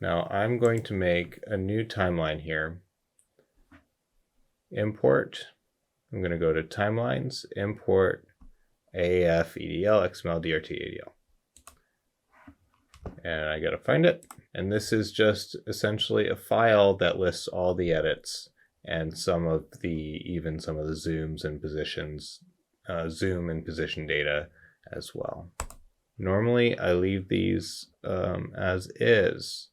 Now I'm going to make a new timeline here. Import. I'm going to go to timelines, import AF, EDL, XML, DRT, ADL. And I got to find it. And this is just essentially a file that lists all the edits and even some of the zooms and positions, zoom and position data as well. Normally I leave these as is.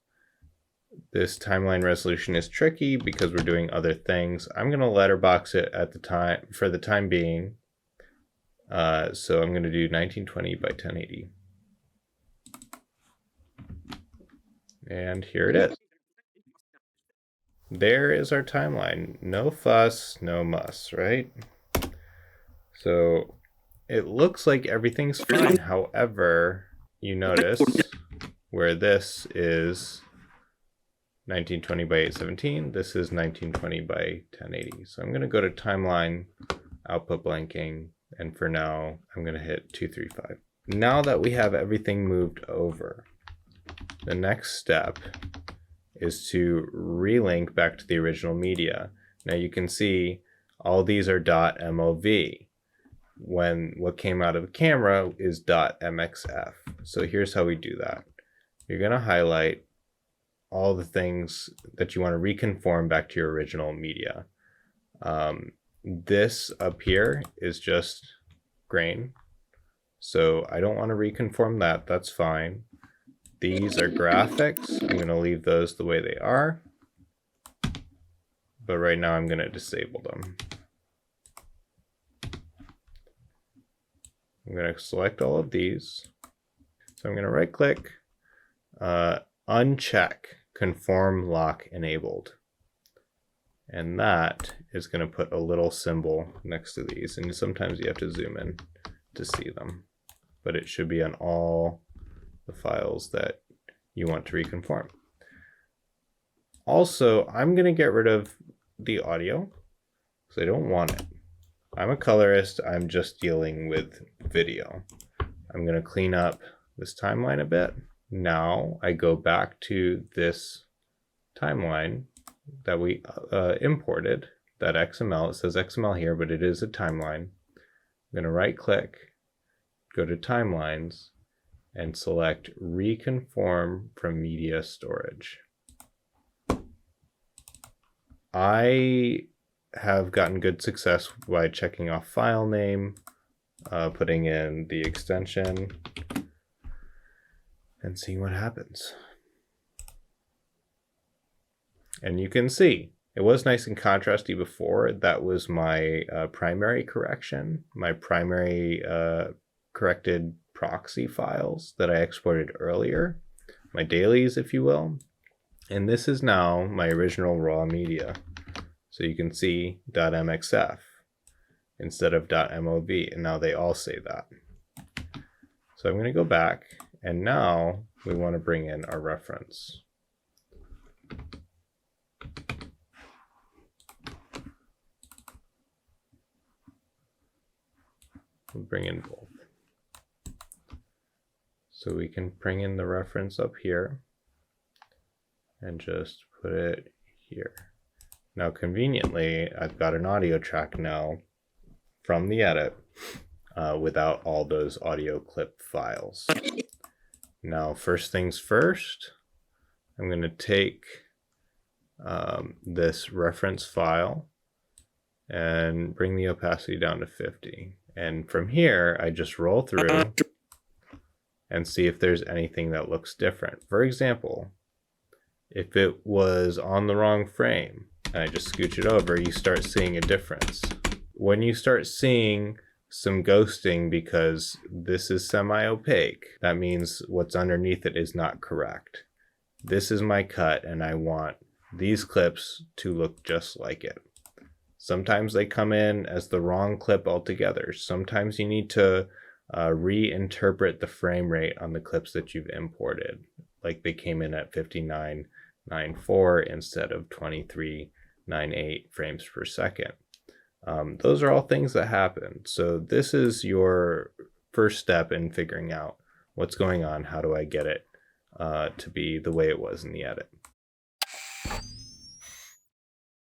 This timeline resolution is tricky because we're doing other things. I'm going to letterbox it at the time for the time being. So I'm going to do 1920 by 1080. And here it is. There is our timeline. No fuss, no muss, right? So it looks like everything's fine. However, you notice where this is 1920 by 817, this is 1920 by 1080. So I'm going to go to timeline, output blanking, and for now I'm going to hit 235. Now that we have everything moved over, the next step is to relink back to the original media. Now you can see all these are .mov when what came out of the camera is .mxf. So here's how we do that. You're going to highlight all the things that you want to reconform back to your original media. This up here is just grain. So I don't want to reconform that. That's fine. These are graphics. I'm going to leave those the way they are. But right now I'm going to disable them. I'm going to select all of these. So I'm going to right click, uncheck conform lock enabled. And that is going to put a little symbol next to these. And sometimes you have to zoom in to see them. But it should be on all the files that you want to reconform. Also, I'm going to get rid of the audio because I don't want it. I'm a colorist. I'm just dealing with video. I'm going to clean up this timeline a bit. Now I go back to this timeline that we imported, that XML. It says XML here, but it is a timeline. I'm going to right click, go to timelines, and select Reconform from Media Storage. I have gotten good success by checking off file name, putting in the extension, and seeing what happens. And you can see, it was nice and contrasty before. That was my primary correction, my primary corrected proxy files that I exported earlier, my dailies, if you will. And this is now my original raw media. So you can see .mxf instead of .mov, and now they all say that. So I'm going to go back, and now we want to bring in our reference. We'll bring in both. So we can bring in the reference up here and just put it here. Now conveniently, I've got an audio track now from the edit without all those audio clip files. Now, first things first, I'm going to take this reference file and bring the opacity down to 50. And from here, I just roll through and see if there's anything that looks different. For example, if it was on the wrong frame and I just scooch it over, you start seeing a difference. When you start seeing some ghosting because this is semi-opaque, that means what's underneath it is not correct. This is my cut and I want these clips to look just like it. Sometimes they come in as the wrong clip altogether. Sometimes you need to reinterpret the frame rate on the clips that you've imported. Like they came in at 59.94 instead of 23.98 frames per second. Those are all things that happen. So this is your first step in figuring out what's going on. How do I get it to be the way it was in the edit.